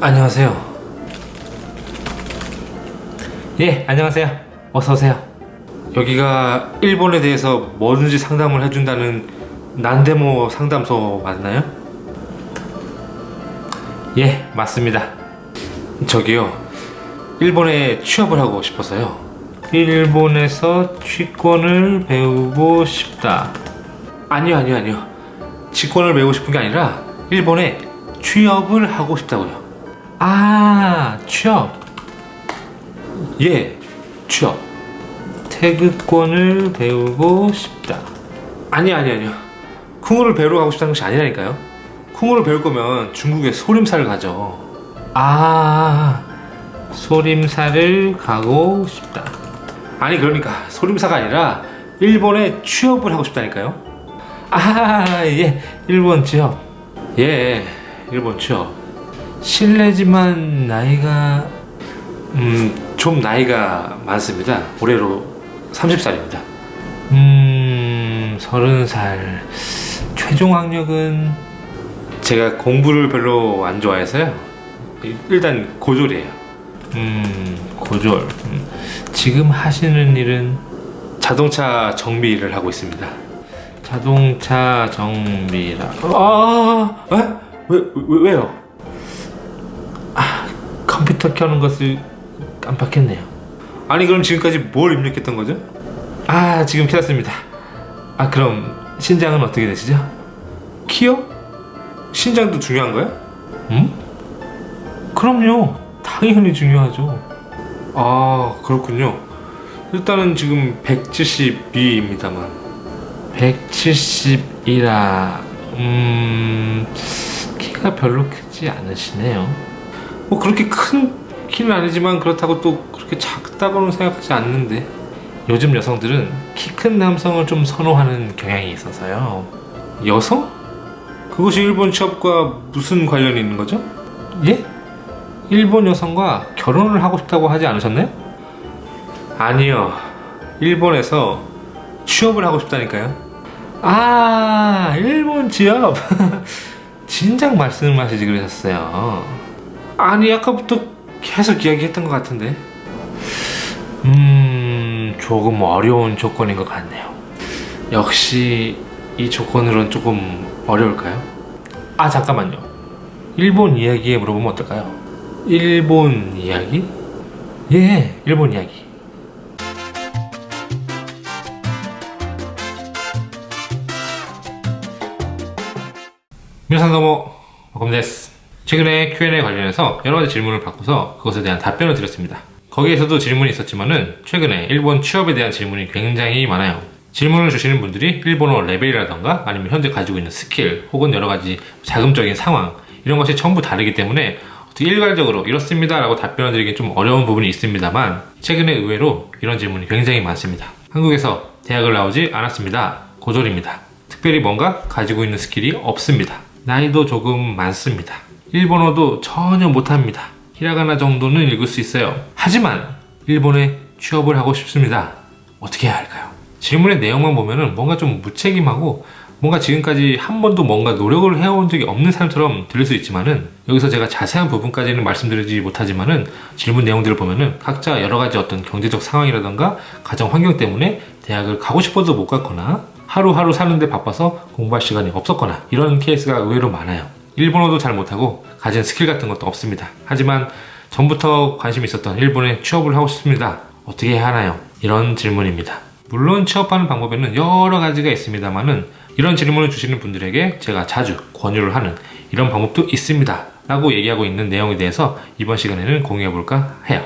안녕하세요. 예, 안녕하세요. 어서오세요. 여기가 일본에 대해서 뭐든지 상담을 해준다는 난데모 상담소 맞나요? 예, 맞습니다. 저기요, 일본에 취업을 하고 싶어서요. 일본에서 취권을 배우고 싶다. 아니요. 직권을 배우고 싶은 게 아니라 일본에 취업을 하고 싶다고요. 아, 취업. 예, 취업. 태극권을 배우고 싶다. 아니요. 쿵우를 배우러 가고 싶다는 것이 아니라니까요. 쿵우를 배울 거면 중국에 소림사를 가죠. 아, 소림사를 가고 싶다. 아니, 그러니까 소림사가 아니라 일본에 취업을 하고 싶다니까요. 아, 예, 일본 취업. 예, 일본 취업. 실례지만 나이가 좀 나이가 많습니다. 올해로 30살입니다. 30살. 최종 학력은 제가 공부를 별로 안 좋아해서요. 일단 고졸이에요. 고졸. 지금 하시는 일은 자동차 정비 일을 하고 있습니다. 자동차 정비라. 왜요? 컴퓨터 켜는 것을 깜빡했네요. 아니, 그럼 지금까지 뭘 입력했던 거죠? 지금 켜졌습니다. 그럼 신장은 어떻게 되시죠? 키요? 신장도 중요한 거야? 그럼요. 당연히 중요하죠. 그렇군요. 일단은 지금 172입니다만. 172라. 키가 별로 크지 않으시네요. 뭐 그렇게 큰 키는 아니지만 그렇다고 또 그렇게 작다고는 생각하지 않는데, 요즘 여성들은 키 큰 남성을 좀 선호하는 경향이 있어서요. 여성? 그것이 일본 취업과 무슨 관련이 있는 거죠? 예? 일본 여성과 결혼을 하고 싶다고 하지 않으셨나요? 아니요. 일본에서 취업을 하고 싶다니까요. 일본 취업. 진작 말씀하시지 그러셨어요. 아니, 아까부터 계속 이야기했던 것 같은데. 조금 어려운 조건인 것 같네요. 역시 이 조건으로는 조금 어려울까요? 잠깐만요. 일본 이야기에 물어보면 어떨까요? 일본 이야기? 예, 일본 이야기. 미나상 도모 마코미 데스. 최근에 Q&A 관련해서 여러 가지 질문을 받고서 그것에 대한 답변을 드렸습니다. 거기에서도 질문이 있었지만은 최근에 일본 취업에 대한 질문이 굉장히 많아요. 질문을 주시는 분들이 일본어 레벨이라던가 아니면 현재 가지고 있는 스킬 혹은 여러 가지 자금적인 상황, 이런 것이 전부 다르기 때문에 어떻게 일괄적으로 이렇습니다 라고 답변을 드리기 좀 어려운 부분이 있습니다만, 최근에 의외로 이런 질문이 굉장히 많습니다. 한국에서 대학을 나오지 않았습니다. 고졸입니다. 특별히 뭔가 가지고 있는 스킬이 없습니다. 나이도 조금 많습니다. 일본어도 전혀 못합니다. 히라가나 정도는 읽을 수 있어요. 하지만 일본에 취업을 하고 싶습니다. 어떻게 해야 할까요? 질문의 내용만 보면은 뭔가 좀 무책임하고 뭔가 지금까지 한 번도 뭔가 노력을 해온 적이 없는 사람처럼 들릴 수 있지만은, 여기서 제가 자세한 부분까지는 말씀드리지 못하지만은 질문 내용들을 보면은 각자 여러 가지 어떤 경제적 상황이라던가 가정 환경 때문에 대학을 가고 싶어도 못 갔거나 하루하루 사는데 바빠서 공부할 시간이 없었거나 이런 케이스가 의외로 많아요. 일본어도 잘 못하고 가진 스킬 같은 것도 없습니다. 하지만 전부터 관심이 있었던 일본에 취업을 하고 싶습니다. 어떻게 해야 하나요? 이런 질문입니다. 물론 취업하는 방법에는 여러 가지가 있습니다만은, 이런 질문을 주시는 분들에게 제가 자주 권유를 하는 이런 방법도 있습니다 라고 얘기하고 있는 내용에 대해서 이번 시간에는 공유해 볼까 해요.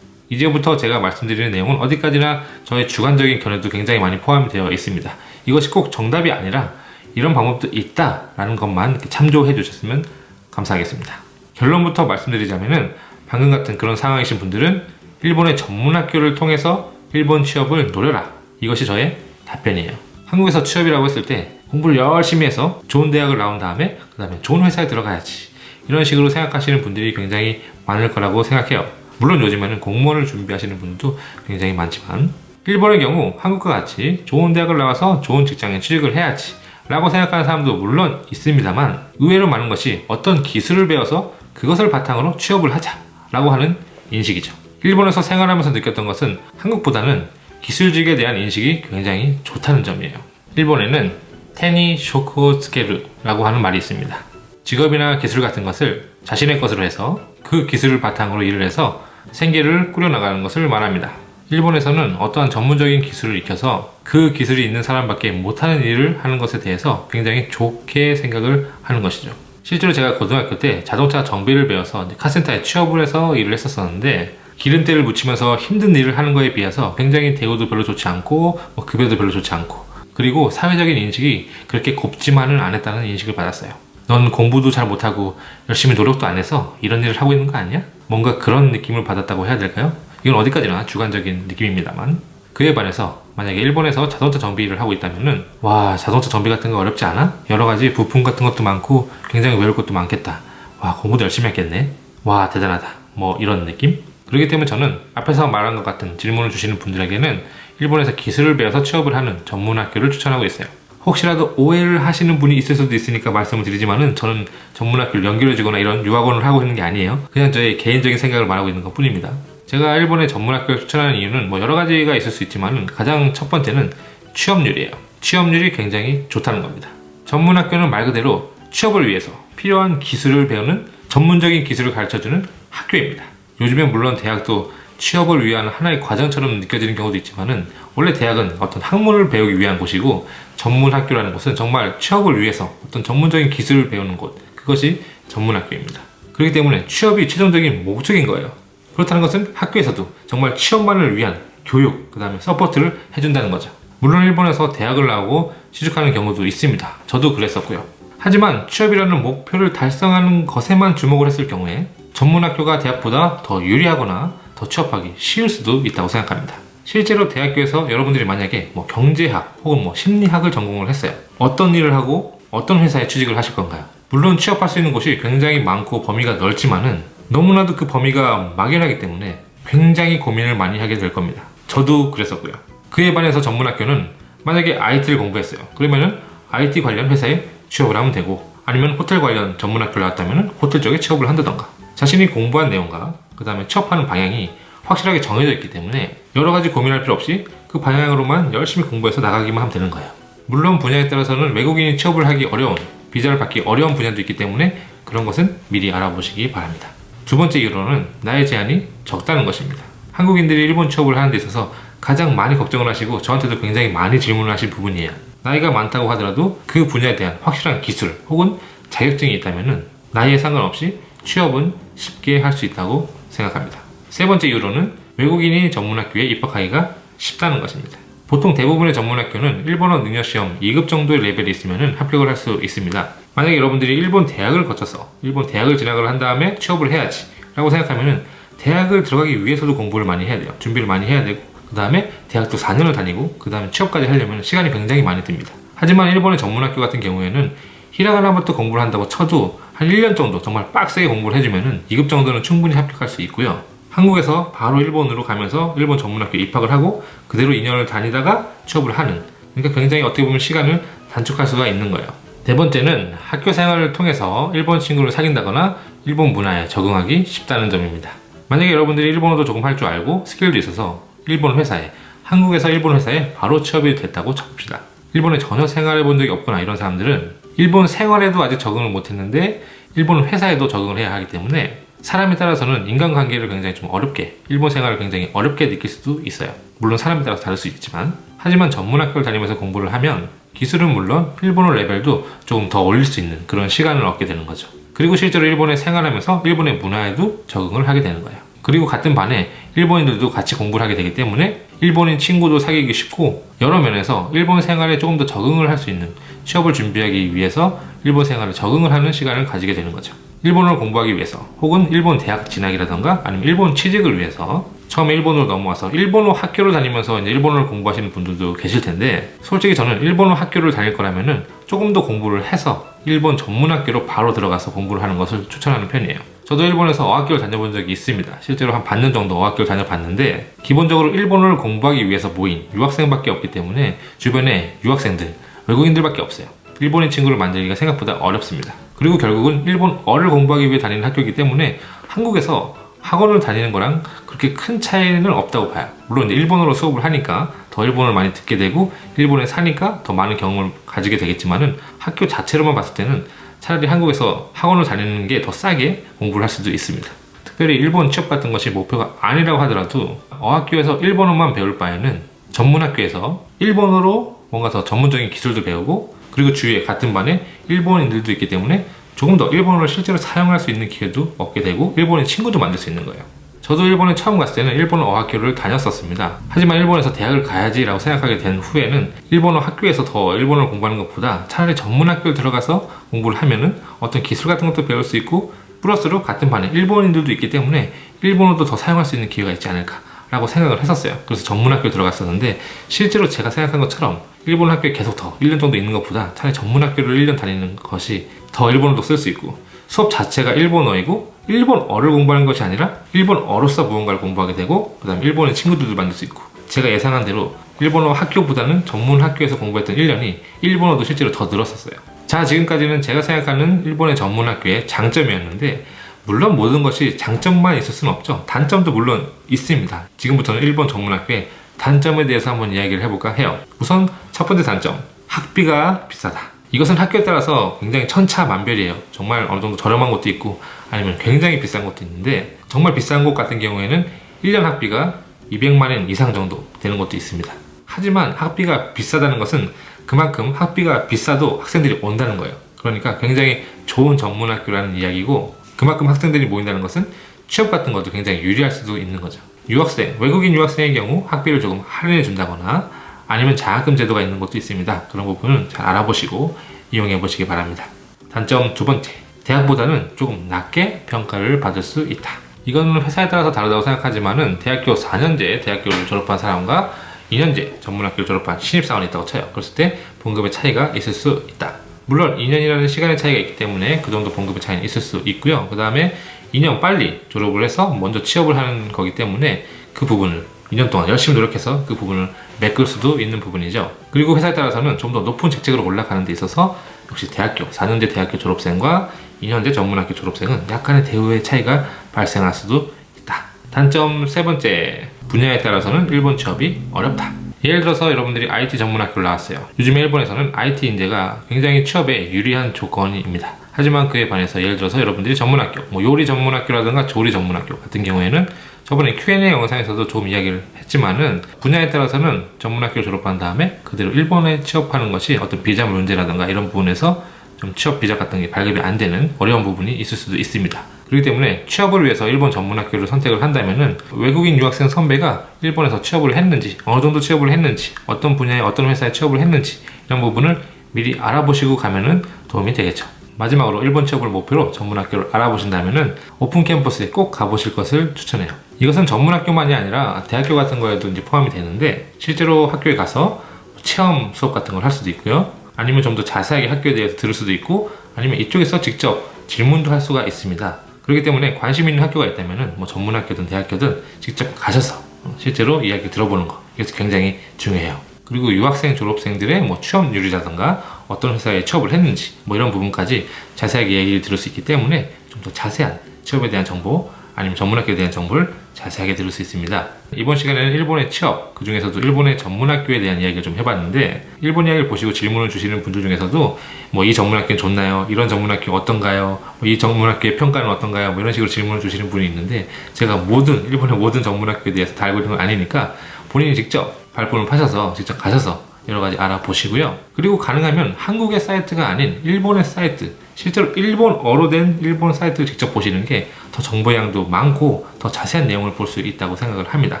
이제부터 제가 말씀드리는 내용은 어디까지나 저의 주관적인 견해도 굉장히 많이 포함이 되어 있습니다. 이것이 꼭 정답이 아니라 이런 방법도 있다 라는 것만 참조해 주셨으면 감사하겠습니다. 결론부터 말씀드리자면은, 방금 같은 그런 상황이신 분들은 일본의 전문학교를 통해서 일본 취업을 노려라, 이것이 저의 답변이에요. 한국에서 취업이라고 했을 때 공부를 열심히 해서 좋은 대학을 나온 다음에 그 다음에 좋은 회사에 들어가야지, 이런 식으로 생각하시는 분들이 굉장히 많을 거라고 생각해요. 물론 요즘에는 공무원을 준비하시는 분들도 굉장히 많지만, 일본의 경우 한국과 같이 좋은 대학을 나와서 좋은 직장에 취직을 해야지 라고 생각하는 사람도 물론 있습니다만, 의외로 많은 것이 어떤 기술을 배워서 그것을 바탕으로 취업을 하자라고 하는 인식이죠. 일본에서 생활하면서 느꼈던 것은 한국보다는 기술직에 대한 인식이 굉장히 좋다는 점이에요. 일본에는 테니 쇼코 스케르라고 하는 말이 있습니다. 직업이나 기술 같은 것을 자신의 것으로 해서 그 기술을 바탕으로 일을 해서 생계를 꾸려나가는 것을 말합니다. 일본에서는 어떠한 전문적인 기술을 익혀서 그 기술이 있는 사람밖에 못하는 일을 하는 것에 대해서 굉장히 좋게 생각을 하는 것이죠. 실제로 제가 고등학교 때 자동차 정비를 배워서 카센터에 취업을 해서 일을 했었는데 기름때를 묻히면서 힘든 일을 하는 거에 비해서 굉장히 대우도 별로 좋지 않고 급여도 별로 좋지 않고 그리고 사회적인 인식이 그렇게 곱지만은 않았다는 인식을 받았어요. 넌 공부도 잘 못하고 열심히 노력도 안 해서 이런 일을 하고 있는 거 아니야? 뭔가 그런 느낌을 받았다고 해야 될까요? 이건 어디까지나 주관적인 느낌입니다만 그에 반해서 만약에 일본에서 자동차 정비 일을 하고 있다면은 와 자동차 정비 같은 거 어렵지 않아? 여러가지 부품 같은 것도 많고 굉장히 외울 것도 많겠다. 와 공부도 열심히 했겠네. 와 대단하다. 뭐 이런 느낌? 그렇기 때문에 저는 앞에서 말한 것 같은 질문을 주시는 분들에게는 일본에서 기술을 배워서 취업을 하는 전문학교를 추천하고 있어요. 혹시라도 오해를 하시는 분이 있을 수도 있으니까 말씀을 드리지만은 저는 전문학교를 연결해주거나 이런 유학원을 하고 있는 게 아니에요. 그냥 저의 개인적인 생각을 말하고 있는 것 뿐입니다. 제가 일본의 전문학교를 추천하는 이유는 뭐 여러 가지가 있을 수 있지만은 가장 첫 번째는 취업률이에요. 취업률이 굉장히 좋다는 겁니다. 전문학교는 말 그대로 취업을 위해서 필요한 기술을 배우는 전문적인 기술을 가르쳐주는 학교입니다. 요즘엔 물론 대학도 취업을 위한 하나의 과정처럼 느껴지는 경우도 있지만은 원래 대학은 어떤 학문을 배우기 위한 곳이고 전문학교라는 곳은 정말 취업을 위해서 어떤 전문적인 기술을 배우는 곳, 그것이 전문학교입니다. 그렇기 때문에 취업이 최종적인 목적인 거예요. 그렇다는 것은 학교에서도 정말 취업만을 위한 교육, 그 다음에 서포트를 해준다는 거죠. 물론 일본에서 대학을 나오고 취직하는 경우도 있습니다. 저도 그랬었고요. 하지만 취업이라는 목표를 달성하는 것에만 주목을 했을 경우에 전문학교가 대학보다 더 유리하거나 더 취업하기 쉬울 수도 있다고 생각합니다. 실제로 대학교에서 여러분들이 만약에 경제학 혹은 심리학을 전공을 했어요. 어떤 일을 하고 어떤 회사에 취직을 하실 건가요? 물론 취업할 수 있는 곳이 굉장히 많고 범위가 넓지만은 너무나도 그 범위가 막연하기 때문에 굉장히 고민을 많이 하게 될 겁니다. 저도 그랬었고요. 그에 반해서 전문학교는 만약에 IT를 공부했어요. 그러면은 IT 관련 회사에 취업을 하면 되고 아니면 호텔 관련 전문학교를 나왔다면 호텔 쪽에 취업을 한다던가 자신이 공부한 내용과 그 다음에 취업하는 방향이 확실하게 정해져 있기 때문에 여러 가지 고민할 필요 없이 그 방향으로만 열심히 공부해서 나가기만 하면 되는 거예요. 물론 분야에 따라서는 외국인이 취업을 하기 어려운, 비자를 받기 어려운 분야도 있기 때문에 그런 것은 미리 알아보시기 바랍니다. 두 번째 이유로는 나의 제한이 적다는 것입니다. 한국인들이 일본 취업을 하는 데 있어서 가장 많이 걱정을 하시고 저한테도 굉장히 많이 질문을 하신 부분이에요. 나이가 많다고 하더라도 그 분야에 대한 확실한 기술 혹은 자격증이 있다면 나이에 상관없이 취업은 쉽게 할 수 있다고 생각합니다. 세 번째 이유로는 외국인이 전문학교에 입학하기가 쉽다는 것입니다. 보통 대부분의 전문학교는 일본어 능력시험 2급 정도의 레벨이 있으면 합격을 할 수 있습니다. 만약에 여러분들이 일본 대학을 거쳐서 일본 대학을 진학을 한 다음에 취업을 해야지 라고 생각하면 대학을 들어가기 위해서도 공부를 많이 해야 돼요. 준비를 많이 해야 되고 그 다음에 대학도 4년을 다니고 그 다음에 취업까지 하려면 시간이 굉장히 많이 듭니다. 하지만 일본의 전문학교 같은 경우에는 히라가나부터 공부를 한다고 쳐도 한 1년 정도 정말 빡세게 공부를 해주면 2급 정도는 충분히 합격할 수 있고요. 한국에서 바로 일본으로 가면서 일본 전문학교에 입학을 하고 그대로 2년을 다니다가 취업을 하는, 그러니까 굉장히 어떻게 보면 시간을 단축할 수가 있는 거예요. 네 번째는 학교 생활을 통해서 일본 친구를 사귄다거나 일본 문화에 적응하기 쉽다는 점입니다. 만약에 여러분들이 일본어도 조금 할 줄 알고 스킬도 있어서 일본 회사에, 한국에서 일본 회사에 바로 취업이 됐다고 쳐봅시다. 일본에 전혀 생활해 본 적이 없거나 이런 사람들은 일본 생활에도 아직 적응을 못했는데 일본 회사에도 적응을 해야 하기 때문에 사람에 따라서는 인간관계를 굉장히 좀 어렵게, 일본 생활을 굉장히 어렵게 느낄 수도 있어요. 물론 사람에 따라서 다를 수 있지만, 하지만 전문학교를 다니면서 공부를 하면 기술은 물론 일본어 레벨도 조금 더 올릴 수 있는 그런 시간을 얻게 되는 거죠. 그리고 실제로 일본에 생활하면서 일본의 문화에도 적응을 하게 되는 거예요. 그리고 같은 반에 일본인들도 같이 공부를 하게 되기 때문에 일본인 친구도 사귀기 쉽고 여러 면에서 일본 생활에 조금 더 적응을 할 수 있는, 취업을 준비하기 위해서 일본 생활에 적응을 하는 시간을 가지게 되는 거죠. 일본어를 공부하기 위해서 혹은 일본 대학 진학이라던가 아니면 일본 취직을 위해서 처음에 일본으로 넘어와서 일본어 학교를 다니면서 이제 일본어를 공부하시는 분들도 계실 텐데, 솔직히 저는 일본어 학교를 다닐 거라면은 조금 더 공부를 해서 일본 전문학교로 바로 들어가서 공부를 하는 것을 추천하는 편이에요. 저도 일본에서 어학교를 다녀본 적이 있습니다. 실제로 한 반년 정도 어학교를 다녀봤는데 기본적으로 일본어를 공부하기 위해서 모인 유학생밖에 없기 때문에 주변에 유학생들, 외국인들밖에 없어요. 일본인 친구를 만들기가 생각보다 어렵습니다. 그리고 결국은 일본어를 공부하기 위해 다니는 학교이기 때문에 한국에서 학원을 다니는 거랑 그렇게 큰 차이는 없다고 봐요. 물론 이제 일본어로 수업을 하니까 더 일본어를 많이 듣게 되고 일본에 사니까 더 많은 경험을 가지게 되겠지만은 학교 자체로만 봤을 때는 차라리 한국에서 학원을 다니는 게 더 싸게 공부를 할 수도 있습니다. 특별히 일본 취업 같은 것이 목표가 아니라고 하더라도 어학교에서 일본어만 배울 바에는 전문학교에서 일본어로 뭔가 더 전문적인 기술도 배우고 그리고 주위에 같은 반에 일본인들도 있기 때문에 조금 더 일본어를 실제로 사용할 수 있는 기회도 얻게 되고 일본인 친구도 만들 수 있는 거예요. 저도 일본에 처음 갔을 때는 일본어 어학교를 다녔었습니다. 하지만 일본에서 대학을 가야지 라고 생각하게 된 후에는 일본어 학교에서 더 일본어를 공부하는 것보다 차라리 전문학교를 들어가서 공부를 하면은 어떤 기술 같은 것도 배울 수 있고 플러스로 같은 반에 일본인들도 있기 때문에 일본어도 더 사용할 수 있는 기회가 있지 않을까 라고 생각을 했었어요. 그래서 전문학교에 들어갔었는데 실제로 제가 생각한 것처럼 일본 학교에 계속 더 1년 정도 있는 것보다 차라리 전문학교를 1년 다니는 것이 더 일본어도 쓸 수 있고 수업 자체가 일본어이고 일본어를 공부하는 것이 아니라 일본어로서 무언가를 공부하게 되고 그 다음에 일본의 친구들도 만들 수 있고 제가 예상한 대로 일본어 학교보다는 전문 학교에서 공부했던 1년이 일본어도 실제로 더 늘었었어요. 자, 지금까지는 제가 생각하는 일본의 전문 학교의 장점이었는데 물론 모든 것이 장점만 있을 수는 없죠. 단점도 물론 있습니다. 지금부터는 일본 전문 학교의 단점에 대해서 한번 이야기를 해볼까 해요. 우선 첫 번째 단점, 학비가 비싸다. 이것은 학교에 따라서 굉장히 천차만별이에요. 정말 어느 정도 저렴한 곳도 있고 아니면 굉장히 비싼 곳도 있는데 정말 비싼 곳 같은 경우에는 1년 학비가 200만 엔 이상 정도 되는 곳도 있습니다. 하지만 학비가 비싸다는 것은 그만큼 학비가 비싸도 학생들이 온다는 거예요. 그러니까 굉장히 좋은 전문학교라는 이야기고 그만큼 학생들이 모인다는 것은 취업 같은 것도 굉장히 유리할 수도 있는 거죠. 유학생, 외국인 유학생의 경우 학비를 조금 할인해 준다거나 아니면 장학금 제도가 있는 곳도 있습니다. 그런 부분은 잘 알아보시고 이용해 보시기 바랍니다. 단점 두 번째, 대학보다는 조금 낮게 평가를 받을 수 있다. 이건 회사에 따라서 다르다고 생각하지만은 대학교 4년제 대학교를 졸업한 사람과 2년제 전문학교를 졸업한 신입사원이 있다고 쳐요. 그랬을 때 봉급의 차이가 있을 수 있다. 물론 2년이라는 시간의 차이가 있기 때문에 그 정도 봉급의 차이는 있을 수 있고요. 그 다음에 2년 빨리 졸업을 해서 먼저 취업을 하는 거기 때문에 그 부분을 2년 동안 열심히 노력해서 그 부분을 메꿀 수도 있는 부분이죠. 그리고 회사에 따라서는 좀 더 높은 직책으로 올라가는 데 있어서 역시 대학교, 4년제 대학교 졸업생과 2년제 전문학교 졸업생은 약간의 대우의 차이가 발생할 수도 있다. 단점 세 번째, 분야에 따라서는 일본 취업이 어렵다. 예를 들어서 여러분들이 IT 전문학교를 나왔어요. 요즘에 일본에서는 IT 인재가 굉장히 취업에 유리한 조건입니다. 하지만 그에 반해서 예를 들어서 여러분들이 전문학교, 요리 전문학교라든가 조리 전문학교 같은 경우에는 저번에 Q&A 영상에서도 좀 이야기를 했지만은 분야에 따라서는 전문학교를 졸업한 다음에 그대로 일본에 취업하는 것이 어떤 비자 문제라든가 이런 부분에서 좀 취업 비자 같은 게 발급이 안 되는 어려운 부분이 있을 수도 있습니다. 그렇기 때문에 취업을 위해서 일본 전문학교를 선택을 한다면은 외국인 유학생 선배가 일본에서 취업을 했는지, 어느 정도 취업을 했는지, 어떤 분야에 어떤 회사에 취업을 했는지 이런 부분을 미리 알아보시고 가면은 도움이 되겠죠. 마지막으로 일본 취업을 목표로 전문학교를 알아보신다면은 오픈 캠퍼스에 꼭 가보실 것을 추천해요. 이것은 전문학교만이 아니라 대학교 같은 거에도 이제 포함이 되는데 실제로 학교에 가서 체험 수업 같은 걸 할 수도 있고요. 아니면 좀 더 자세하게 학교에 대해서 들을 수도 있고 아니면 이쪽에서 직접 질문도 할 수가 있습니다. 그렇기 때문에 관심 있는 학교가 있다면은 전문학교든 대학교든 직접 가셔서 실제로 이야기 들어보는 거 이것이 굉장히 중요해요. 그리고 유학생 졸업생들의 취업률이라든가 어떤 회사에 취업을 했는지 이런 부분까지 자세하게 얘기를 들을 수 있기 때문에 좀 더 자세한 취업에 대한 정보 아니면 전문학교에 대한 정보를 자세하게 들을 수 있습니다. 이번 시간에는 일본의 취업, 그 중에서도 일본의 전문학교에 대한 이야기를 좀 해봤는데 일본 이야기를 보시고 질문을 주시는 분들 중에서도 이 전문학교는 좋나요? 이런 전문학교 어떤가요? 이 전문학교의 평가는 어떤가요? 이런 식으로 질문을 주시는 분이 있는데 제가 일본의 모든 전문학교에 대해서 다 알고 있는 건 아니니까 본인이 직접 발품을 파셔서 직접 가셔서 여러 가지 알아보시고요. 그리고 가능하면 한국의 사이트가 아닌 일본의 사이트, 실제로 일본어로 된 일본 사이트를 직접 보시는 게 더 정보량도 많고 더 자세한 내용을 볼 수 있다고 생각을 합니다.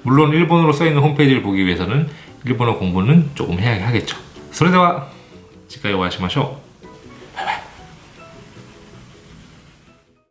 물론 일본어로 써있는 홈페이지를 보기 위해서는 일본어 공부는 조금 해야 하겠죠. それでは次回お会いしましょう。